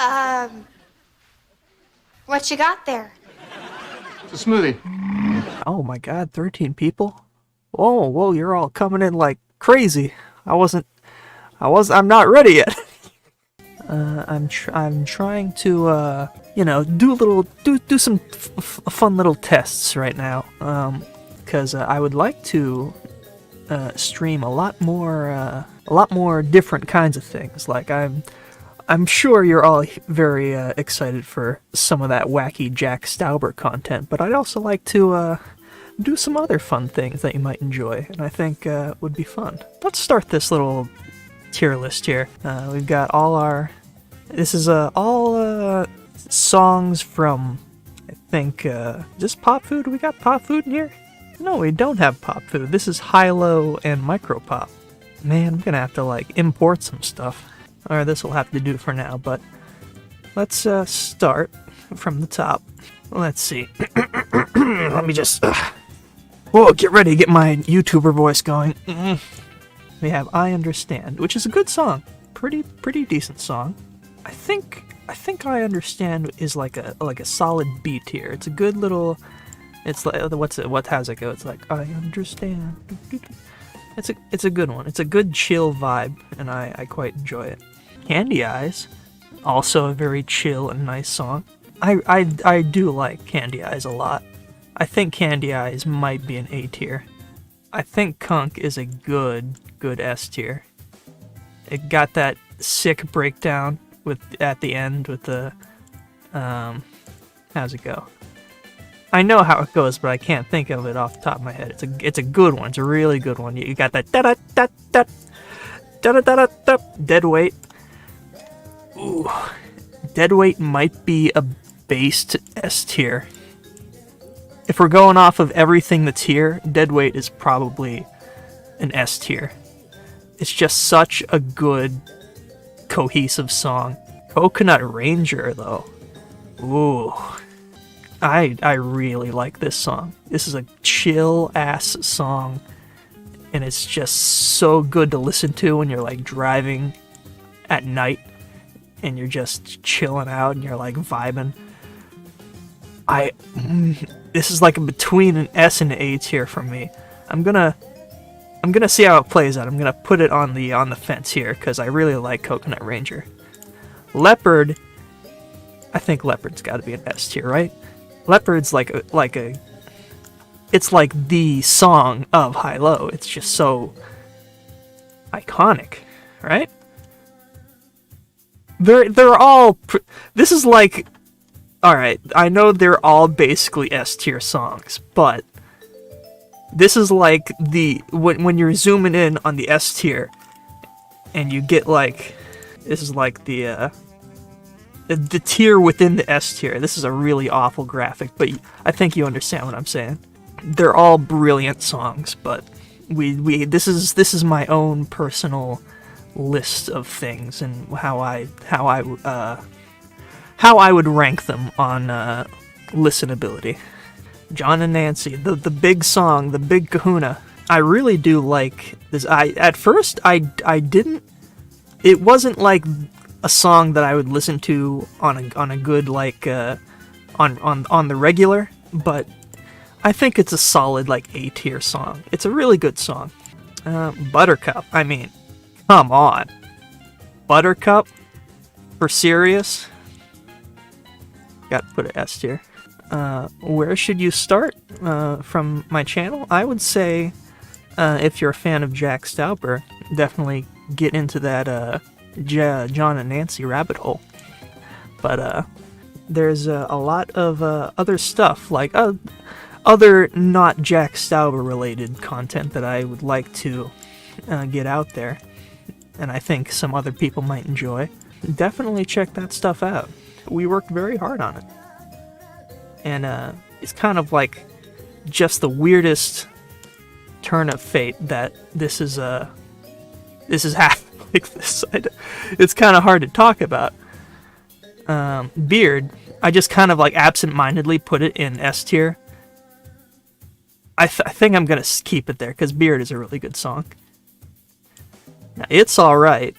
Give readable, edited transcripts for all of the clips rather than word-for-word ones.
Um, what you got there? It's a smoothie. Oh my god, 13 people? Whoa, whoa, you're all coming in like crazy. I'm not ready yet. I'm trying to, you know, do some fun little tests right now. Because I would like to stream a lot more different kinds of things. Like I'm sure you're all very excited for some of that wacky Jack Stauber content, but I'd also like to do some other fun things that you might enjoy, and I think would be fun. Let's start this little tier list here. We've got all our... This is all songs from, I think, just Pop Food? We got Pop Food in here? No, we don't have Pop Food. This is High-Low and Micro Pop. Man, I'm gonna have to, like, import some stuff. Or this will have to do for now, but let's start from the top. Let's see. Let me just... Whoa, get ready, get my YouTuber voice going. We have I Understand, which is a good song. Pretty decent song. I think I Understand is like a solid beat here. It's a good little... It's like, what has it go? It's like, I understand. It's a good one. It's a good chill vibe, and I quite enjoy it. Candy Eyes, also a very chill and nice song. I do like Candy Eyes a lot. I think Candy Eyes might be an A tier. I think Kunk is a good S tier. It got that sick breakdown at the end with the how's it go? I know how it goes, but I can't think of it off the top of my head. It's a good one. It's a really good one. You got that da da da da da da da da dead weight. Ooh, dead weight might be a based S tier. If we're going off of everything that's here, dead weight is probably an S tier. It's just such a good, cohesive song. Coconut Ranger, though. Ooh. I really like this song. This is a chill-ass song, and it's just so good to listen to when you're, like, driving at night, and you're just chilling out, and you're, like, vibing. This is, like, between an S and an A tier for me. I'm gonna see how it plays out. I'm gonna put it on the fence here, because I really like Coconut Ranger. Leopard, I think Leopard's gotta be an S tier, right? Leopard's it's like the song of High-Low. It's just so iconic, right? They're all this is like, alright, I know they're all basically S tier songs, but this is like when you're zooming in on the S tier and you get like, this is like the tier within the S tier. This is a really awful graphic, but I think you understand what I'm saying. They're all brilliant songs, but this is my own personal list of things and how I would rank them on listenability. John and Nancy, the big song, the big kahuna. I really do like this. At first I didn't. It wasn't like a song that I would listen to on a good, like, on the regular, but I think it's a solid, like, A tier song. It's a really good song. Buttercup, I mean, come on. Buttercup? For serious? Gotta put an S tier. Where should you start from my channel? I would say, if you're a fan of Jack Stauber, definitely get into that, John and Nancy rabbit hole. But there's a lot of other stuff, like other not Jack Stauber related content that I would like to get out there, and I think some other people might enjoy. Definitely check that stuff out. We worked very hard on it, and it's kind of like just the weirdest turn of fate that this is happening like this. It's kind of hard to talk about. Beard, I just kind of like absent-mindedly put it in S tier. I think I'm gonna keep it there because Beard is a really good song. Now, It's Alright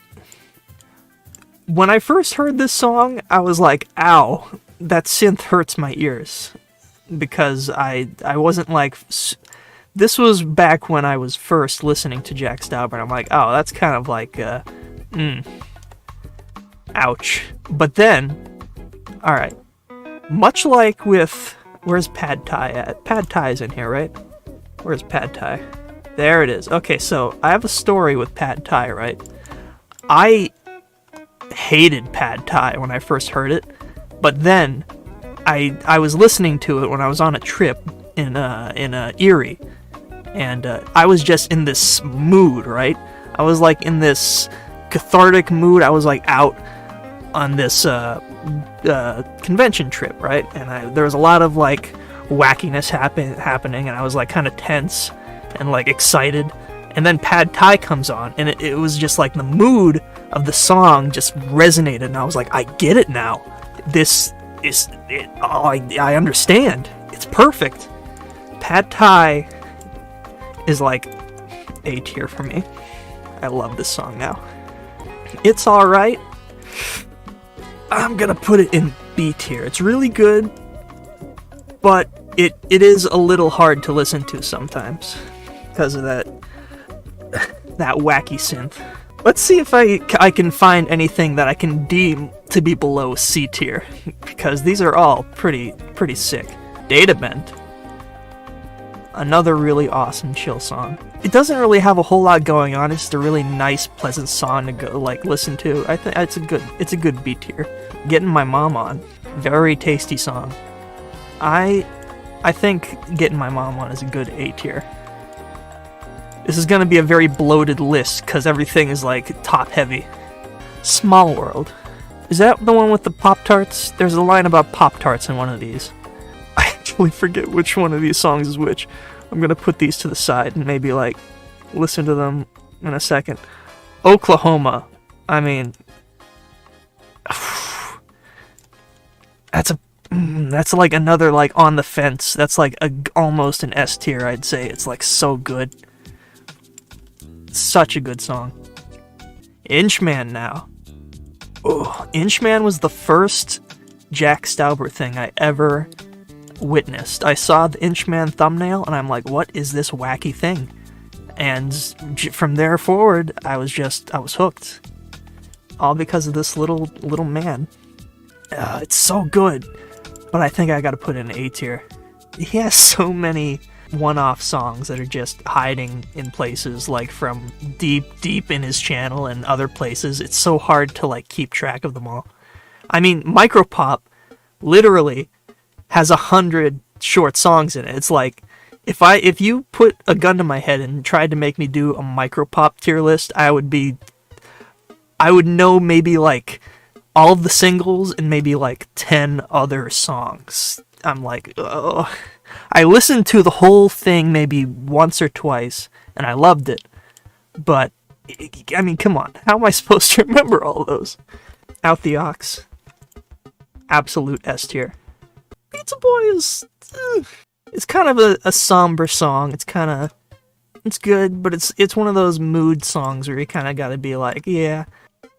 when I first heard this song, I was like, ow, that synth hurts my ears. Because I wasn't like... This was back when I was first listening to Jack Stauber, and I'm like, oh, that's kind of like, ouch. But then, alright, much like with... Where's Pad Thai at? Pad Thai's in here, right? Where's Pad Thai? There it is. Okay, so I have a story with Pad Thai, right? I hated Pad Thai when I first heard it, but then I was listening to it when I was on a trip in Erie, and I was just in this mood, right? I was like in this cathartic mood. I was like out on this convention trip, right? And there was a lot of like wackiness happening, and I was like kind of tense and like excited. And then Pad Thai comes on, and it was just like the mood of the song just resonated, and I was like, I get it now. This is it. Oh, I understand. It's perfect. Pad Thai is like A tier for me. I love this song now. It's alright. I'm gonna put it in B tier. It's really good, but it is a little hard to listen to sometimes because of that wacky synth. Let's see if I can find anything that I can deem to be below C tier, because these are all pretty sick. Data Bent. Another really awesome chill song. It doesn't really have a whole lot going on. It's just a really nice, pleasant song to go like listen to. I think it's a good B tier. Getting My Mom On. Very tasty song. I think Getting My Mom On is a good A tier. This is gonna be a very bloated list because everything is like top heavy. Small World. Is that the one with the Pop-Tarts? There's a line about Pop-Tarts in one of these. I actually forget which one of these songs is which. I'm gonna put these to the side and maybe like listen to them in a second. Oklahoma. I mean, that's like another like on the fence. That's like almost an S tier, I'd say. It's like so good. Such a good song. Inchman now. Oh, Inchman was the first Jack Stauber thing I ever witnessed. I saw the Inchman thumbnail and I'm like, what is this wacky thing? And from there forward, I was hooked. All because of this little man. It's so good. But I think I gotta put it in A tier. He has so many one-off songs that are just hiding in places like from deep in his channel and other places. It's so hard to like keep track of them all. I mean, Micropop literally has 100 short songs in it. It's like if you put a gun to my head and tried to make me do a Micropop tier list, I would know maybe like all of the singles and maybe like 10 other songs. I'm like, oh. I listened to the whole thing maybe once or twice, and I loved it. But, I mean, come on. How am I supposed to remember all of those? Out the Ox. Absolute S tier. Pizza Boy is... it's kind of a somber song. It's good, but it's one of those mood songs where you kind of gotta be like, yeah,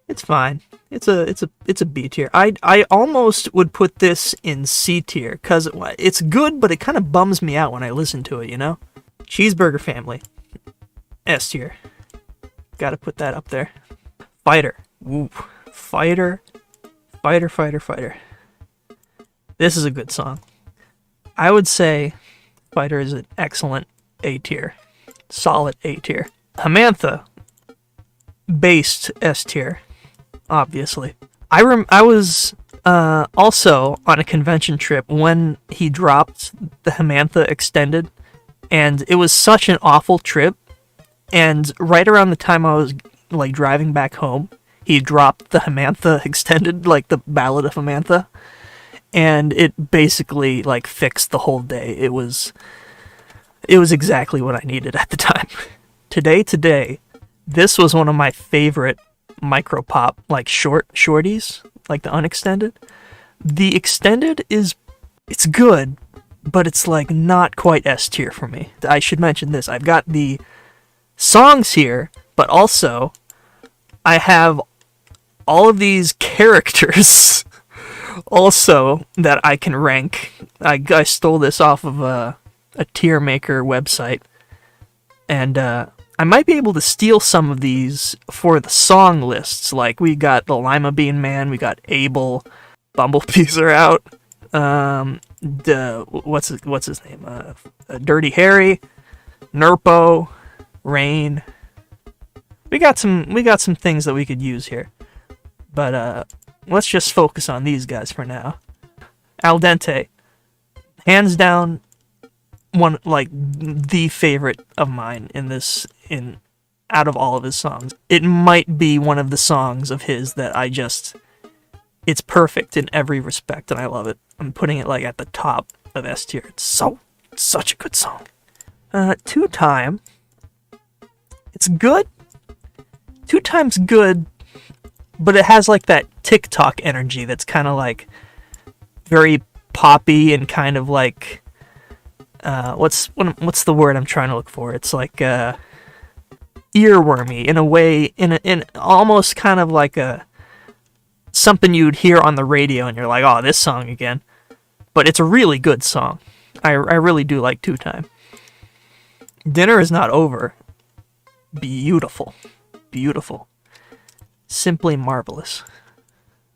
it's fine. It's a B tier. I almost would put this in C tier because it's good, but it kind of bums me out when I listen to it. You know, Cheeseburger Family, S tier. Got to put that up there. Fighter, woo, fighter. This is a good song. I would say Fighter is an excellent A tier, solid A tier. Hamantha, based S tier. Obviously. I was also on a convention trip when he dropped the Hamantha Extended, and it was such an awful trip, and right around the time I was like driving back home, he dropped the Hamantha Extended, like the Ballad of Hamantha, and it basically like fixed the whole day. It was exactly what I needed at the time. Today, this was one of my favorite Micropop, like shorties, like the unextended. The extended it's good, but it's like not quite S tier for me. I should mention this. I've got the songs here, but also I have all of these characters also that I can rank. I stole this off of a tier maker website, and I might be able to steal some of these for the song lists. Like, we got the Lima Bean Man, we got Abel, Bumblebees are out. What's his name? Dirty Harry, Nerpo, Rain. We got some things that we could use here, but let's just focus on these guys for now. Al Dente, hands down, one like the favorite of mine in out of all of his songs. It might be one of the songs of his that it's perfect in every respect, and I love it. I'm putting it like at the top of S tier. It's such a good song. Two Time. It's good. Two Time's good, but it has like that TikTok energy that's kind of like very poppy and kind of like what's the word I'm trying to look for? It's like earwormy in a way, in almost kind of like something you'd hear on the radio and you're like, oh, this song again. But it's a really good song. I really do like Two Time. Dinner Is Not Over. Beautiful. Beautiful. Simply marvelous.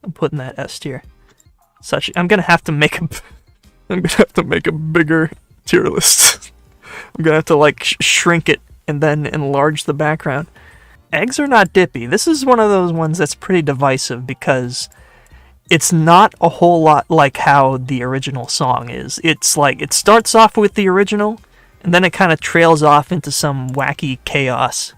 I'm putting that S tier. I'm gonna have to make a bigger tier list. I'm gonna have to like shrink it and then enlarge the background. Eggs Are Not Dippy. This is one of those ones that's pretty divisive because it's not a whole lot like how the original song is. It's like it starts off with the original and then it kind of trails off into some wacky chaos,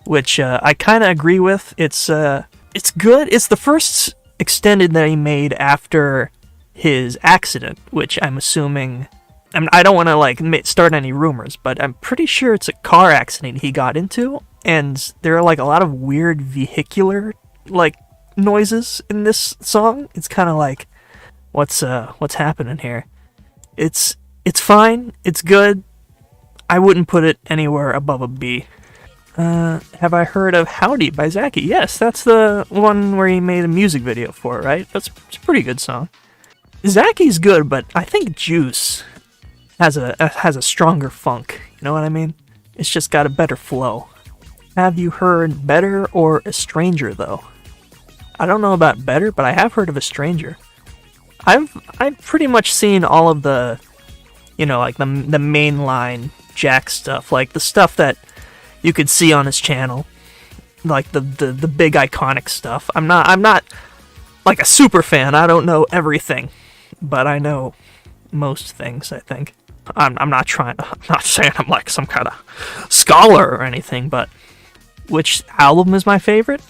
which I kind of agree with. It's good. It's the first extended that he made after his accident, which I'm assuming... I don't want to like start any rumors, but I'm pretty sure it's a car accident he got into, and there are like a lot of weird vehicular like noises in this song. It's kind of like, what's happening here? It's fine. It's good. I wouldn't put it anywhere above a B. Have I heard of Howdy by Zachy? Yes, that's the one where he made a music video for, right? It's a pretty good song. Zachy's good, but I think Juice has a stronger funk. You know what I mean? It's just got a better flow. Have you heard Better or A Stranger, though? I don't know about Better, but I have heard of A Stranger. I've pretty much seen all of the, like the mainline Jack stuff, like the stuff that you could see on his channel, like the big iconic stuff. I'm not like a super fan. I don't know everything, but I know most things, I think. I'm not saying I'm like some kind of scholar or anything, but which album is my favorite?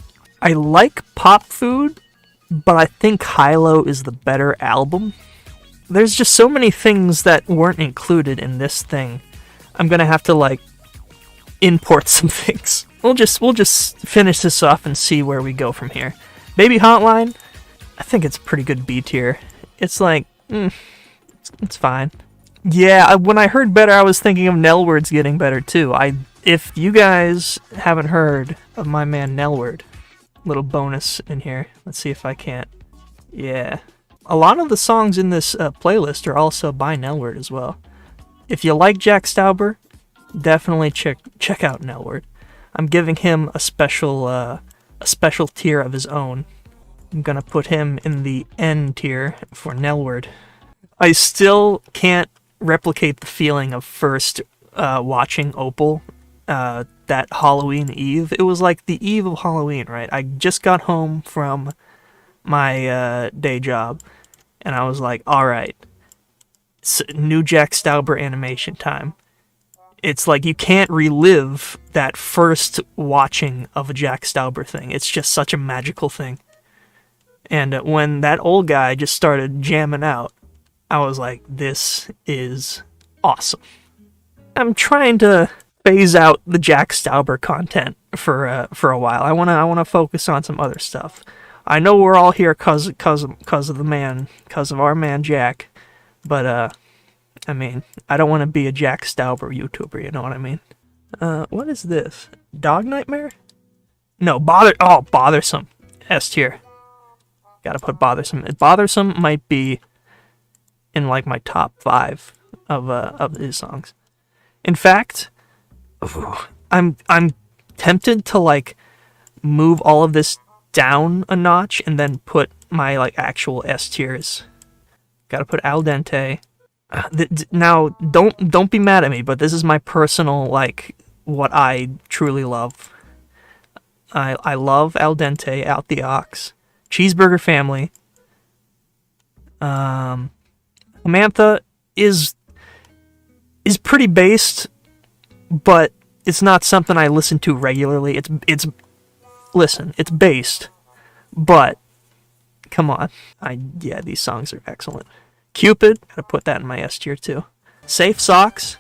I like Pop Food, but I think Hilo is the better album. There's just so many things that weren't included in this thing. I'm gonna have to like import some things. We'll just finish this off and see where we go from here. Baby Hotline, I think it's pretty good B tier. It's like, it's fine. Yeah, when I heard Better, I was thinking of Nellworth's getting better too. If you guys haven't heard of my man Nellworth, little bonus in here. Let's see if I can't. Yeah, a lot of the songs in this playlist are also by Nellworth as well. If you like Jack Stauber, definitely check out Nellworth. I'm giving him a special tier of his own. I'm gonna put him in the N tier for Nellworth. I still can't replicate the feeling of first watching Opal that Halloween Eve. It was like the eve of Halloween, right? I just got home from my day job, and I was like, alright, it's new Jack Stauber animation time. It's like you can't relive that first watching of a Jack Stauber thing. It's just such a magical thing. And when that old guy just started jamming out, I was like, this is awesome. I'm trying to phase out the Jack Stauber content for a while. I wanna focus on some other stuff. I know we're all here cause of our man Jack, but I mean, I don't want to be a Jack Stauber YouTuber. You know what I mean? What is this? Dog Nightmare? No, Bothersome. S tier. Gotta put Bothersome. Bothersome might be in like my top 5 of his songs. In fact, I'm tempted to like move all of this down a notch and then put my like actual S tiers. Gotta put Al Dente. Now, don't be mad at me, but this is my personal like what I truly love. I love Al Dente, Out the Ox, Cheeseburger Family. Samantha is pretty based, but it's not something I listen to regularly. It's based, but come on. Yeah, these songs are excellent. Cupid, gotta put that in my S tier too. Safe Socks,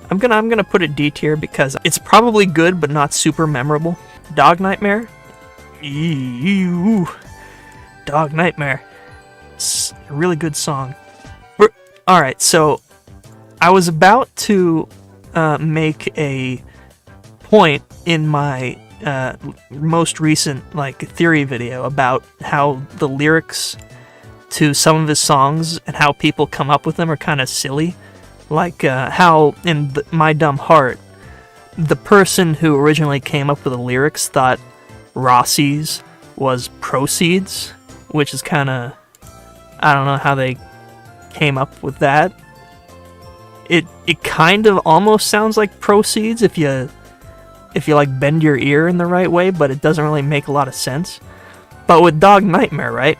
I'm gonna put it D tier because it's probably good but not super memorable. Dog Nightmare, ew. Dog Nightmare, it's a really good song. Alright, so I was about to make a point in my most recent like theory video about how the lyrics to some of his songs and how people come up with them are kind of silly. Like how in My Dumb Heart, the person who originally came up with the lyrics thought Rossi's was proceeds, which is kind of, I don't know how they came up with that. It kind of almost sounds like proceeds if you like bend your ear in the right way, but it doesn't really make a lot of sense. But with Dog Nightmare, right?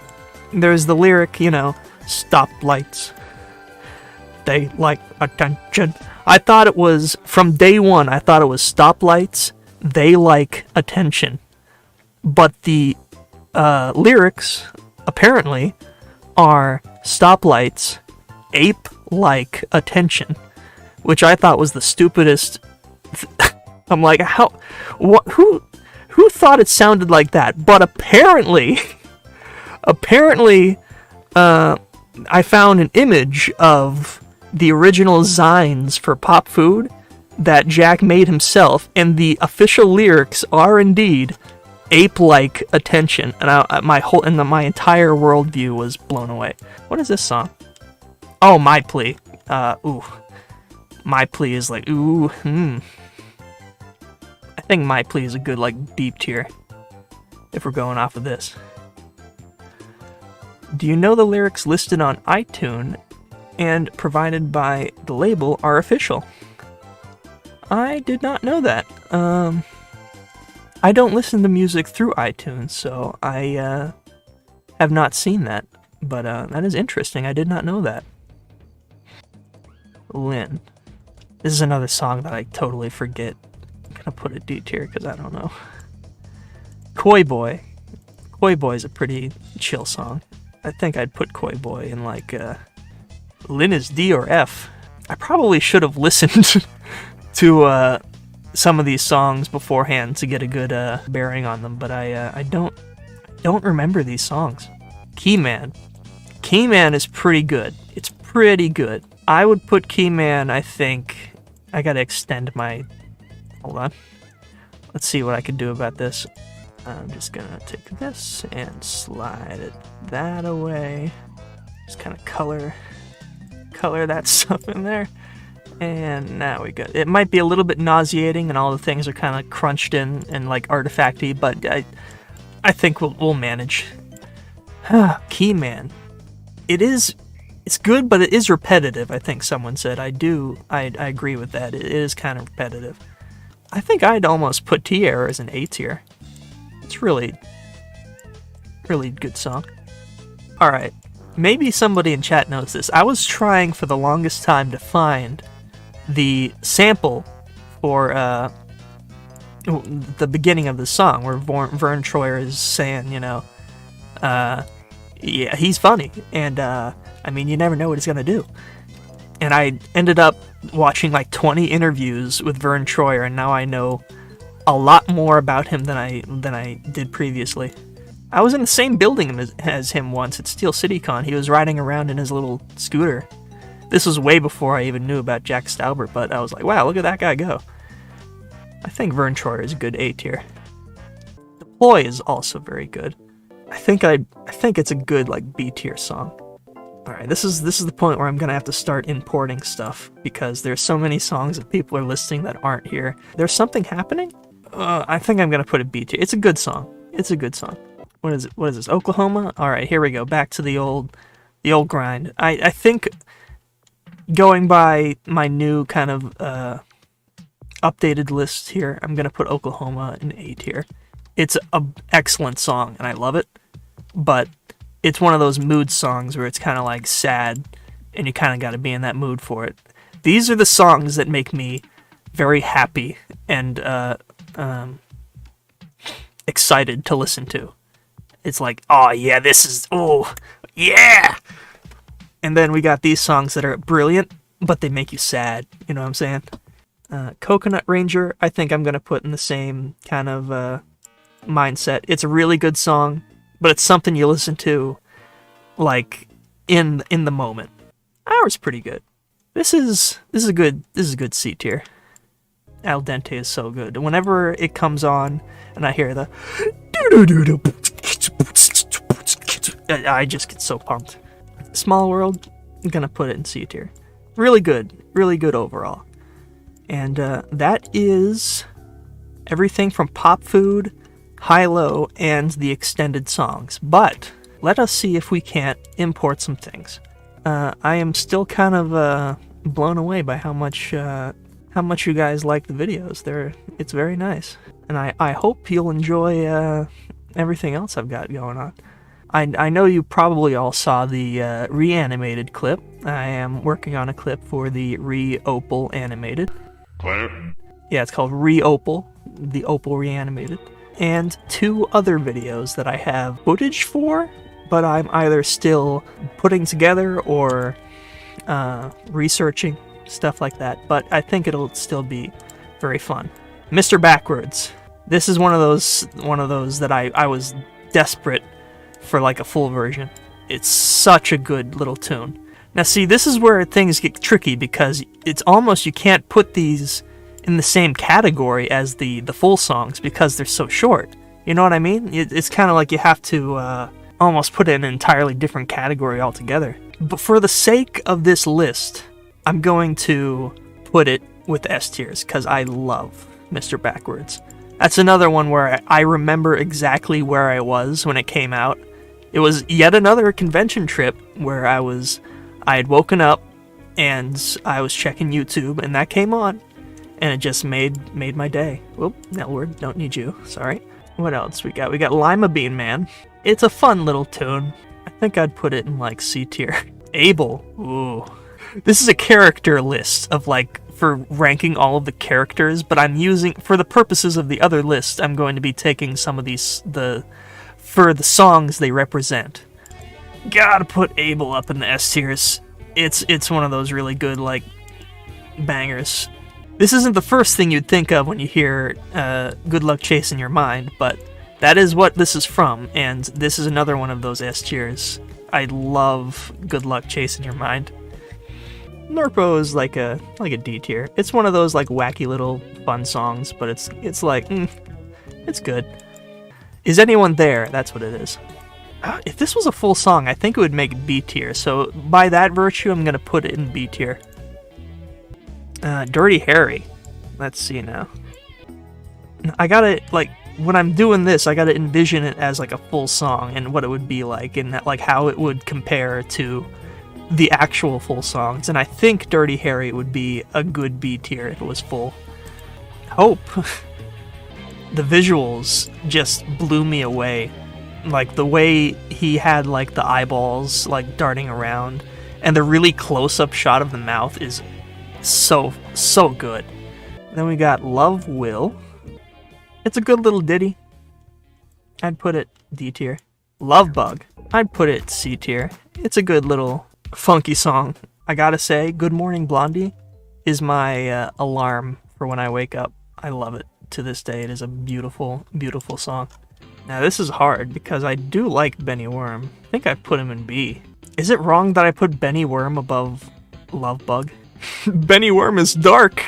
There's the lyric, you know, stoplights, they like attention. I thought it was, from day one, I thought it was stoplights, they like attention. But the lyrics, apparently, are stoplights, ape like attention, which I thought was the stupidest. I'm like, who thought it sounded like that? But apparently, I found an image of the original Zines for Pop Food that Jack made himself, and the official lyrics are indeed ape-like attention, and my entire worldview was blown away. What is this song? Oh, My Plea. Ooh. My Plea is like, ooh, I think My Plea is a good, like, deep tier, if we're going off of this. Do you know the lyrics listed on iTunes and provided by the label are official? I did not know that. I don't listen to music through iTunes, so I have not seen that. But that is interesting. I did not know that. Lynn. This is another song that I totally forget. I'm gonna put a D tier because I don't know. Koi Boy. Koi Boy is a pretty chill song. I think I'd put Koi Boy in like Lynn is D or F. I probably should have listened to some of these songs beforehand to get a good bearing on them, but I don't remember these songs. Keyman. Keyman is pretty good. It's pretty good. I would put Keyman, I think. I gotta extend my. Hold on. Let's see what I can do about this. I'm just gonna take this and slide it that away. Just kind of color that stuff in there. And now we go. It might be a little bit nauseating and all the things are kind of crunched in and like artifacty, but I think we'll manage. Keyman. It's good, but it is repetitive, I think someone said. I agree with that. It is kind of repetitive. I think I'd almost put T-Error as an A tier. It's really good song. Alright, maybe somebody in chat knows this. I was trying for the longest time to find the sample for the beginning of the song where Vern Troyer is saying, you know, yeah, he's funny, and I mean, you never know what he's gonna do. And I ended up watching like 20 interviews with Vern Troyer, and now I know a lot more about him than I did previously. I was in the same building as him once at Steel City Con. He was riding around in his little scooter. This was way before I even knew about Jack Stauber, but I was like, wow, look at that guy go. I think Vern Troyer is a good A tier. Deploy is also very good. I think it's a good like B tier song. All right, this is the point where I'm gonna have to start importing stuff because there's so many songs that people are listing that aren't here. There's something happening. I think I'm gonna put a B tier. It's a good song. It's a good song. What is it? What is this? Oklahoma? All right, here we go. Back to the old grind. I think going by my new kind of updated list here, I'm gonna put Oklahoma in A tier. It's an excellent song and I love it, but it's one of those mood songs where it's kind of like sad and you kind of got to be in that mood for it. These are the songs that make me very happy and excited to listen to. It's like, oh yeah, oh yeah. And then we got these songs that are brilliant, but they make you sad. You know what I'm saying? Coconut Ranger, I think I'm going to put in the same kind of mindset. It's a really good song, but it's something you listen to like in the moment. Ours pretty good. This is a good C tier. Al Dente is so good. Whenever it comes on and I hear the I just get so pumped. Small World, I'm gonna put it in C tier. Really good overall. And that is everything from Pop Food, High Low, and the extended songs. But let us see if we can't import some things. I am still kind of blown away by how much you guys like the videos. It's very nice, and I hope you'll enjoy everything else I've got going on. I know you probably all saw the reanimated clip. I am working on a clip for the Re-Opal animated. Claire? Yeah, it's called Re-Opal, the Opal reanimated. And 2 other videos that I have footage for, but I'm either still putting together or researching, stuff like that. But I think it'll still be very fun. Mr. Backwards. This is one of those that I was desperate for like a full version. It's such a good little tune. Now see, this is where things get tricky because it's almost you can't put these in the same category as the full songs because they're so short. You know what I mean? It's kind of like you have to almost put it in an entirely different category altogether. But for the sake of this list, I'm going to put it with S tiers because I love Mr. Backwards. That's another one where I remember exactly where I was when it came out. It was yet another convention trip where I had woken up and I was checking YouTube and that came on. And it just made my day. Whoop, nellworth, don't need you, sorry. What else we got? We got Lima Bean Man. It's a fun little tune. I think I'd put it in like C tier. Abel, ooh. This is a character list of like, for ranking all of the characters, but I'm using, for the purposes of the other list, I'm going to be taking some of these, for the songs they represent. Gotta put Abel up in the S tiers. It's one of those really good, like, bangers. This isn't the first thing you'd think of when you hear Good Luck Chasing Your Mind, but that is what this is from, and this is another one of those S tiers. I love Good Luck Chasing Your Mind. Norpo is like a D tier. It's one of those like wacky little fun songs, but it's like, it's good. Is Anyone There? That's what it is. If this was a full song, I think it would make B tier, so by that virtue, I'm gonna put it in B tier. Dirty Harry. Let's see now. I gotta, like, when I'm doing this, I gotta envision it as like a full song and what it would be like and like how it would compare to the actual full songs. And I think Dirty Harry would be a good B tier if it was full. Hope. The visuals just blew me away. Like the way he had like the eyeballs like darting around and the really close-up shot of the mouth is so good. Then we got Love Will. It's a good little ditty. I'd put it D tier. Love Bug. I'd put it C tier. It's a good little funky song. I gotta say, Good Morning Blondie is my alarm for when I wake up. I love it to this day. It is a beautiful, beautiful song. Now this is hard because I do like Benny Worm. I think I put him in B. Is it wrong that I put Benny Worm above Love Bug? Benny Worm is dark.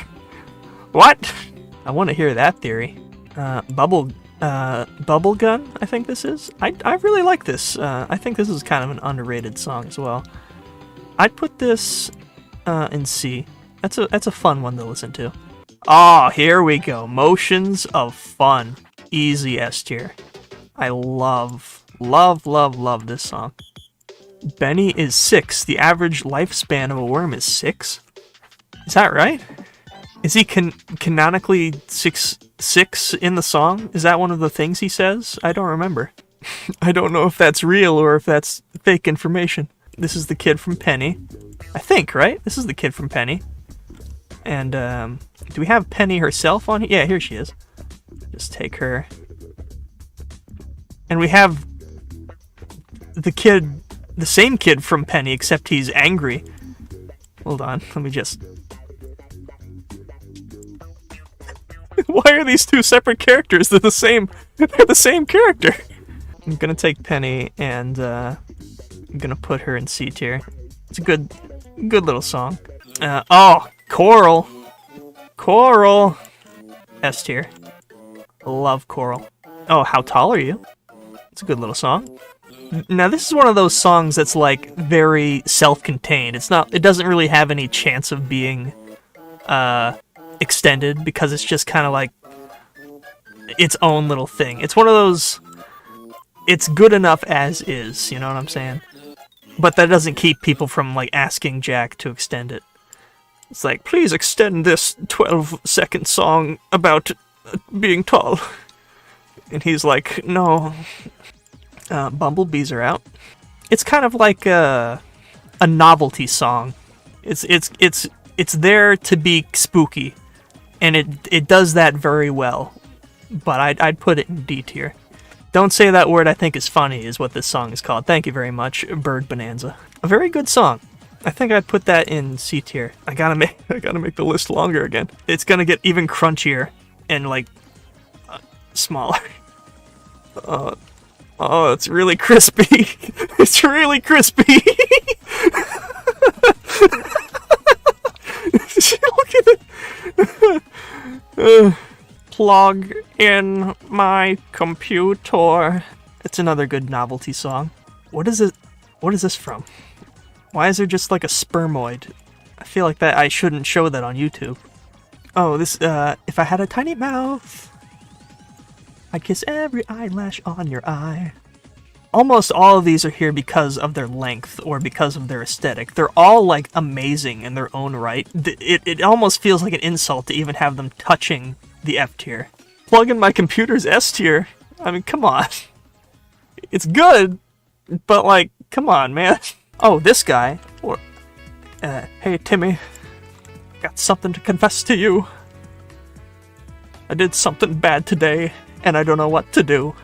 What? I want to hear that theory. Bubble Bubblegum, I think this is. I really like this. I think this is kind of an underrated song as well. I'd put this in C. That's a fun one to listen to. Ah, here we go. Motions of Fun. Easy S tier. I love this song. Benny is 6. The average lifespan of a worm is 6? Is that right? Is he canonically 6 in the song? Is that one of the things he says? I don't remember. I don't know if that's real or if that's fake information. This is the kid from Penny. I think, right? This is the kid from Penny. And, do we have Penny herself on here? Yeah, here she is. Just take her. And we have the same kid from Penny, except he's angry. Hold on, let me just... Why are these two separate characters? They're the same character. I'm gonna take Penny and I'm gonna put her in C tier. It's a good little song. Oh, Coral. S tier. Love Coral. Oh, How Tall Are You? It's a good little song. Now this is one of those songs that's like very self-contained. It doesn't really have any chance of being extended because it's just kind of like its own little thing. It's one of those, it's good enough as is, you know what I'm saying? But that doesn't keep people from like asking Jack to extend it. It's like, please extend this 12-second song about being tall. And he's like, no. Bumblebees are out. It's kind of like a novelty song. It's there to be spooky, and it does that very well. But I'd put it in D tier. Don't Say That Word I Think Is Funny is what this song is called. Thank you very much, Bird Bonanza. A very good song. I think I'd put that in C tier. I gotta make the list longer again. It's gonna get even crunchier and like smaller. Oh, it's really crispy. It's really crispy. Look at it. Plug in my computer. It's another good novelty song. What is it? What is this from? Why is there just like a spermoid? I feel like that I shouldn't show that on YouTube. Oh, this, if I had a tiny mouth, I'd kiss every eyelash on your eye. Almost all of these are here because of their length or because of their aesthetic. They're all, like, amazing in their own right. It almost feels like an insult to even have them touching the F tier. Plug in my computer's S tier. I mean, come on. It's good, but, like, come on, man. Oh, this guy. Or, hey, Timmy. Got something to confess to you. I did something bad today, and I don't know what to do.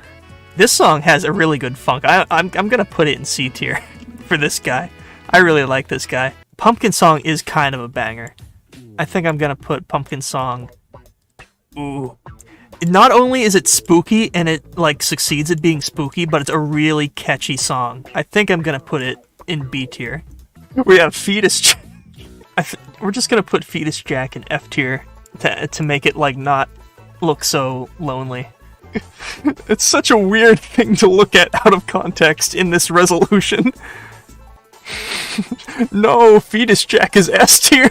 This song has a really good funk. I'm gonna put it in C tier for this guy. I really like this guy. Pumpkin Song is kind of a banger. I think I'm gonna put Pumpkin Song. Ooh. Not only is it spooky and it like succeeds at being spooky, but it's a really catchy song. I think I'm gonna put it in B tier. We have Fetus Jack. We're just gonna put Fetus Jack in F tier to make it like not look so lonely. It's such a weird thing to look at out of context in this resolution. No, Fetus Jack is S tier.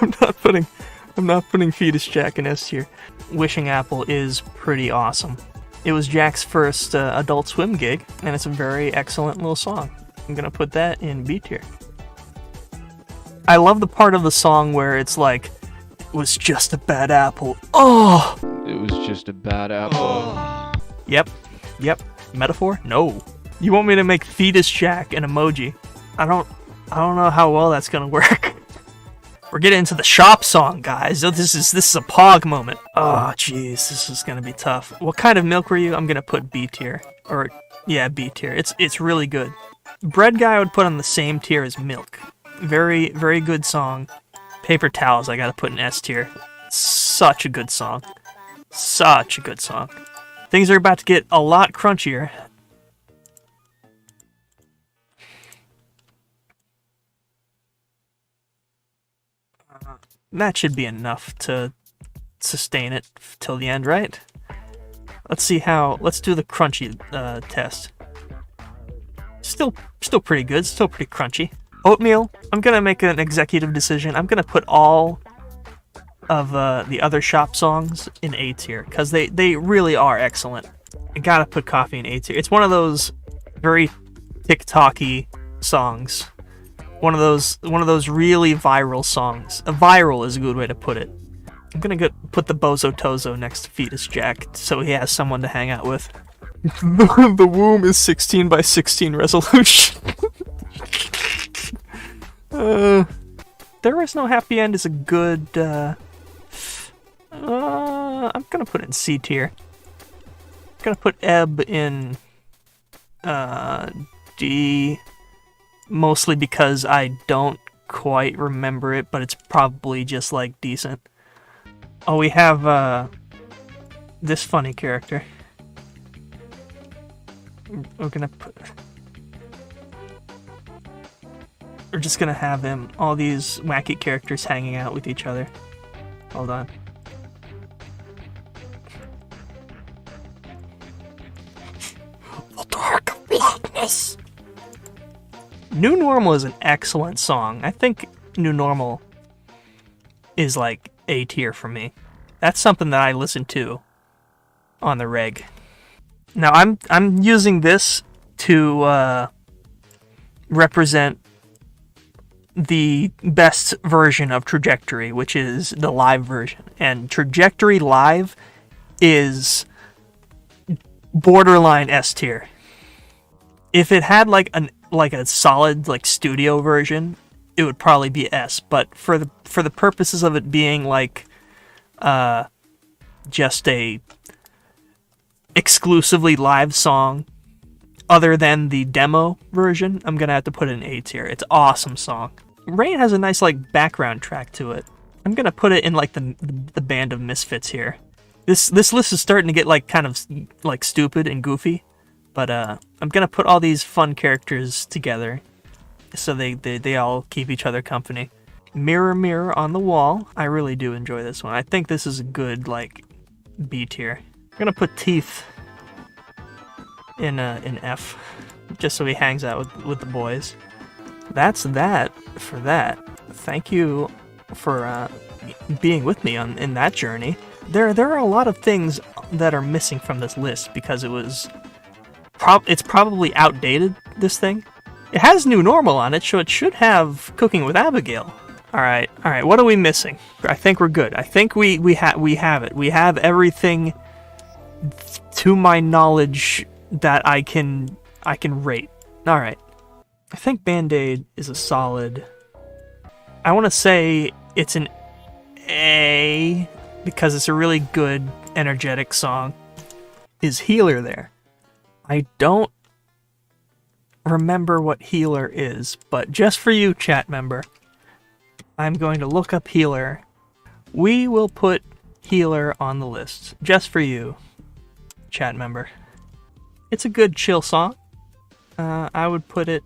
I'm not putting Fetus Jack in S tier. Wishing Apple is pretty awesome. It was Jack's first Adult Swim gig, and it's a very excellent little song. I'm gonna put that in B tier. I love the part of the song where it's like, it was just a bad apple. Oh! It was just a bad apple. Oh. Yep. Metaphor? No. You want me to make Fetus Jack an emoji? I don't know how well that's gonna work. We're getting into the shop song, guys. So this is a pog moment. Oh, jeez, this is gonna be tough. What kind of milk were you? I'm gonna put B tier. Or, yeah, B tier. It's really good. Bread Guy I would put on the same tier as Milk. Very, very good song. Paper Towels I gotta put in S tier. Such a good song. Such a good song. Things are about to get a lot crunchier. That should be enough to sustain it till the end, right? Let's do the crunchy test. Still pretty good, still pretty crunchy. Oatmeal, I'm gonna make an executive decision. I'm gonna put all of the other shop songs in A tier, because they really are excellent. I gotta put coffee in A tier. It's one of those very TikTok-y songs. One of those really viral songs. Viral is a good way to put it. I'm gonna put the Bozo Tozo next to Fetus Jack, so he has someone to hang out with. The womb is 16 by 16 resolution. There is no happy end is a good. I'm gonna put it in C tier. I'm gonna put Ebb in D, mostly because I don't quite remember it, but it's probably just like decent. Oh, we have this funny character. We're just gonna have him, all these wacky characters hanging out with each other. Hold on. The Dark Blackness. New Normal is an excellent song. I think New Normal is like A tier for me. That's something that I listen to on the reg. Now I'm using this to represent the best version of Trajectory, which is the live version. And Trajectory live is borderline S tier. If it had like a solid like studio version, it would probably be S. But for the purposes of it being like just a exclusively live song, other than the demo version, I'm gonna have to put it in A tier. It's an awesome song. Rain has a nice like background track to it. I'm gonna put it in like the band of misfits here. This list is starting to get like kind of like stupid and goofy, but I'm gonna put all these fun characters together so they all keep each other company. Mirror Mirror on the Wall. I really do enjoy this one. I think this is a good like B tier. I'm gonna put Teeth in F, just so he hangs out with the boys. That's that for that. Thank you for being with me in that journey. There are a lot of things that are missing from this list because it's probably outdated, this thing. It has New Normal on it, so it should have Cooking with Abigail. All right. What are we missing? I think we're good. I think we have it. We have everything to my knowledge that I can rate. All right. I think Band-Aid is a solid. I want to say it's an A because it's a really good, energetic song. Is Healer there? I don't remember what Healer is, but just for you, chat member, I'm going to look up Healer. We will put Healer on the list, just for you, chat member. It's a good chill song. I would put it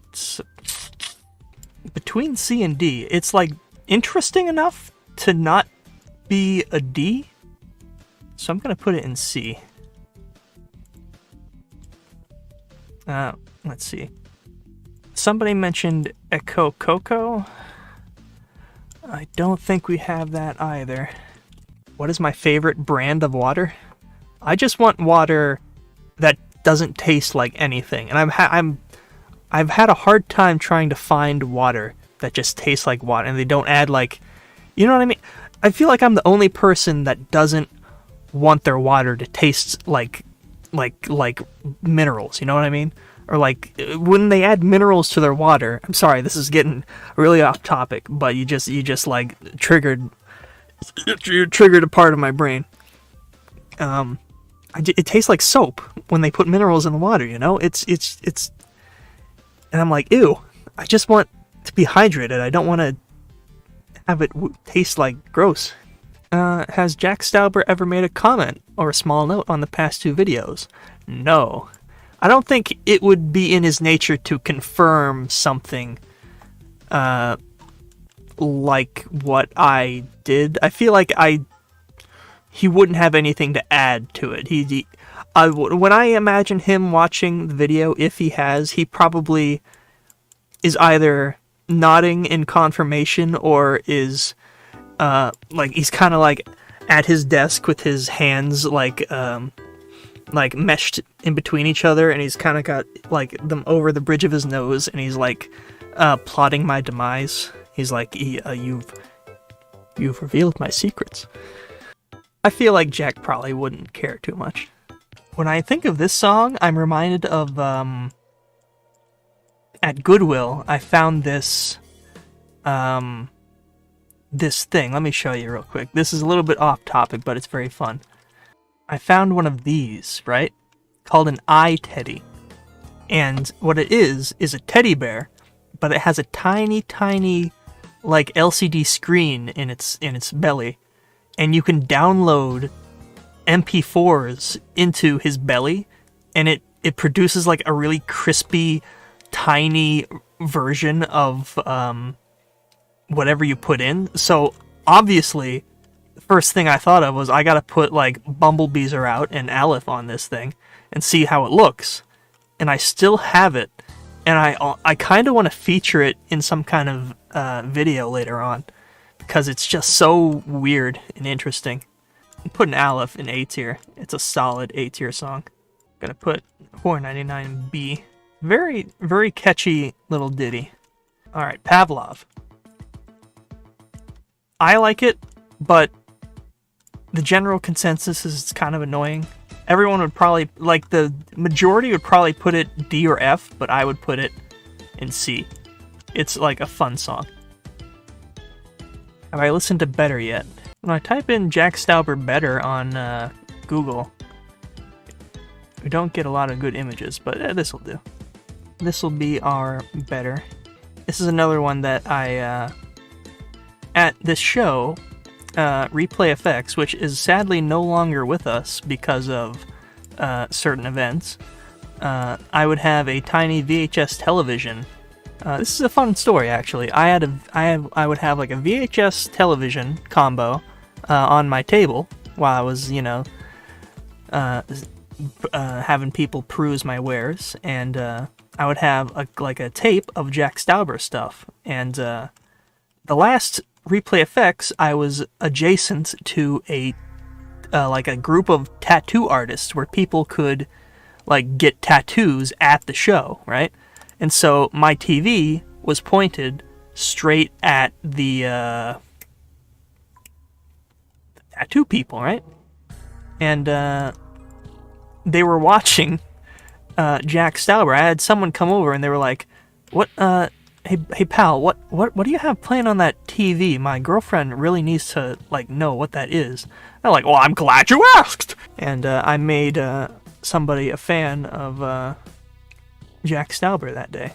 between C and D. It's like interesting enough to not be a D, so I'm gonna put it in C. Let's see. Somebody mentioned Echo Coco. I don't think we have that either. What is my favorite brand of water? I just want water that doesn't taste like anything, and I've had a hard time trying to find water that just tastes like water, and they don't add like, you know what I mean? I feel like I'm the only person that doesn't want their water to taste like minerals. You know what I mean? Or like when they add minerals to their water. I'm sorry, this is getting really off topic, but you just like triggered a part of my brain. It tastes like soap when they put minerals in the water, you know? It's and I'm like, ew, I just want to be hydrated. I don't want to have it taste like gross. Has Jack Stauber ever made a comment or a small note on the past two videos? No. I don't think it would be in his nature to confirm something like what I did. I feel like he wouldn't have anything to add to it. When I imagine him watching the video, if he has, he probably is either nodding in confirmation or is like he's kind of like at his desk with his hands like meshed in between each other, and he's kind of got like them over the bridge of his nose, and he's like plotting my demise. He's like, you've revealed my secrets. I feel like Jack probably wouldn't care too much. When I think of this song, I'm reminded of at Goodwill, I found this this thing. Let me show you real quick. This is a little bit off topic, but it's very fun. I found one of these, right? Called an iTeddy. And what it is a teddy bear, but it has a tiny, tiny, like LCD screen in its belly. And you can download MP4s into his belly, and it produces like a really crispy, tiny version of whatever you put in. So obviously, the first thing I thought of was I gotta put like Bumblebees Are Out and Aleph on this thing and see how it looks. And I still have it, and I kind of want to feature it in some kind of video later on, because it's just so weird and interesting. I'm putting Aleph in A tier. It's a solid A tier song. Gonna put 499 B. Very, very catchy little ditty. Alright, Pavlov. I like it, but the general consensus is it's kind of annoying. Everyone would probably, like the majority would probably put it D or F, but I would put it in C. It's like a fun song. Have I listened to Better yet? When I type in Jack Stauber Better on Google, we don't get a lot of good images, but this will do. This will be our Better. This is another one that I, at this show, Replay FX, which is sadly no longer with us because of certain events, I would have a tiny VHS television. This is a fun story, actually. I would have like a VHS television combo on my table while I was, you know, having people peruse my wares, and I would have a tape of Jack Stauber stuff. And the last Replay FX, I was adjacent to a group of tattoo artists where people could like get tattoos at the show, right? And so my TV was pointed straight at the tattoo people, right? And they were watching Jack Stauber. I had someone come over and they were like, "What? Hey pal, what do you have playing on that TV? My girlfriend really needs to like know what that is." They're like, "Well, I'm glad you asked." And I made somebody a fan of Jack Stauber that day.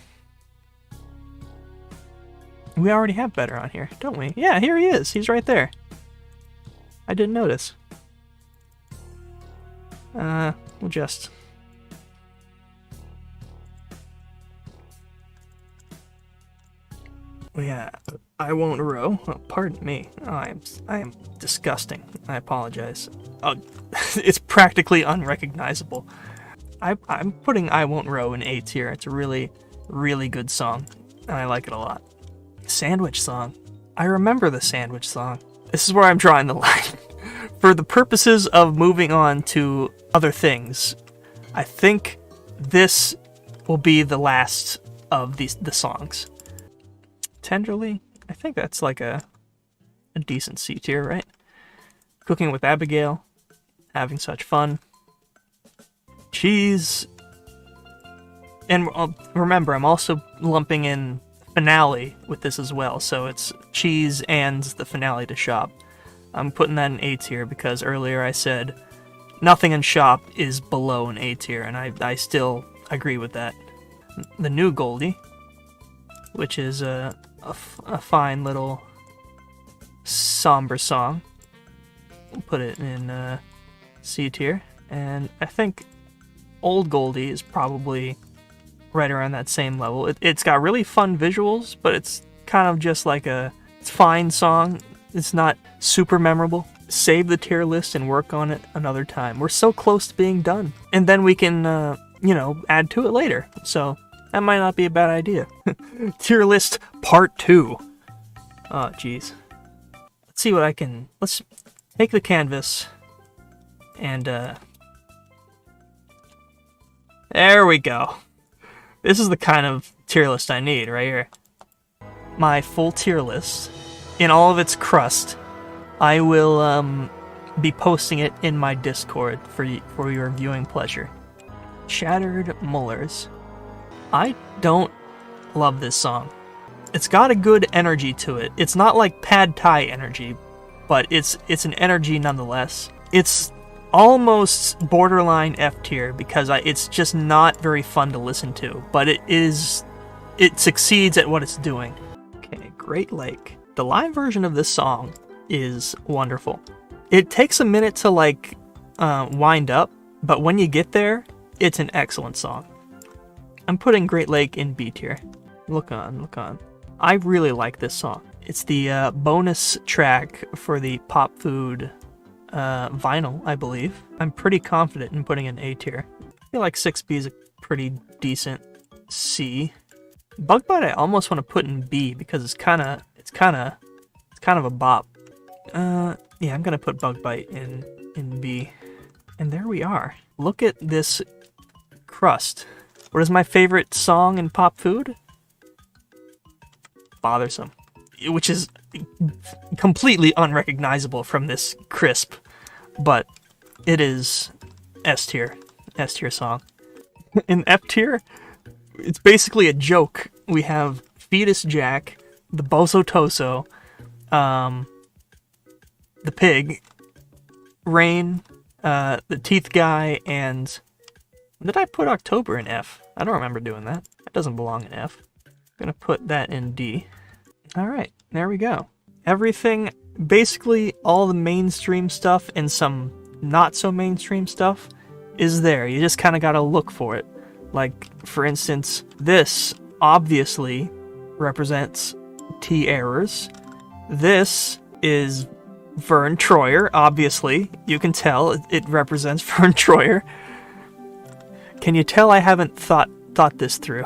We already have Better on here, don't we? Yeah, here he is. He's right there. I didn't notice. We'll just... Yeah, I won't row. Oh, pardon me. Oh, I am disgusting. I apologize. Oh, it's practically unrecognizable. I'm putting I Won't Row in A tier. It's a really, really good song, and I like it a lot. Sandwich song. I remember the Sandwich song. This is where I'm drawing the line. For the purposes of moving on to other things, I think this will be the last of the songs. Tenderly, I think that's like a decent C tier, right? Cooking with Abigail, Having Such Fun, Cheese, and remember, I'm also lumping in Finale with this as well, so it's Cheese and the Finale to Shop. I'm putting that in A tier because earlier I said nothing in Shop is below an A tier, and I still agree with that. The New Goldie, which is a fine little somber song. We'll put it in C tier, and I think Old Goldie is probably right around that same level. It's got really fun visuals, but it's kind of just like it's fine song. It's not super memorable. save the tier list and work on it another time. We're so close to being done. And then we can, you know, add to it later. So that might not be a bad idea. Tier list part 2. Oh, jeez. Let's see what I can... Let's take the canvas and, there we go. This is the kind of tier list I need right here. My full tier list in all of its crust. I will be posting it in my Discord for your viewing pleasure. Shattered Molars. I don't love this song. It's got a good energy to it. It's not like Pad Thai energy, but it's an energy nonetheless. It's almost borderline F tier because it's just not very fun to listen to, but it succeeds at what it's doing. Okay, Great Lake. The live version of this song is wonderful. It takes a minute to like wind up, but when you get there, it's an excellent song. I'm putting Great Lake in B tier. Look on, look on. I really like this song. It's the bonus track for the Pop Food vinyl, I believe. I'm pretty confident in putting in A tier. I feel like 6B is a pretty decent C. Bug Bite I almost want to put in B because it's kind of a bop. Yeah, I'm gonna put Bug Bite in B. And there we are. Look at this crust. What is my favorite song in Pop Food? Bothersome. Which is completely unrecognizable from this crisp. But it is S tier. S tier song. In F tier, it's basically a joke. We have Fetus Jack, the Bozo Toso, the pig, Rain, the teeth guy, and... Did I put October in F? I don't remember doing that. That doesn't belong in F. I'm gonna put that in D. Alright, there we go. Everything, basically all the mainstream stuff and some not so mainstream stuff is there. You just kind of gotta look for it. Like, for instance, this obviously represents T errors. This is Vern Troyer, obviously. You can tell it represents Vern Troyer. Can you tell I haven't thought this through?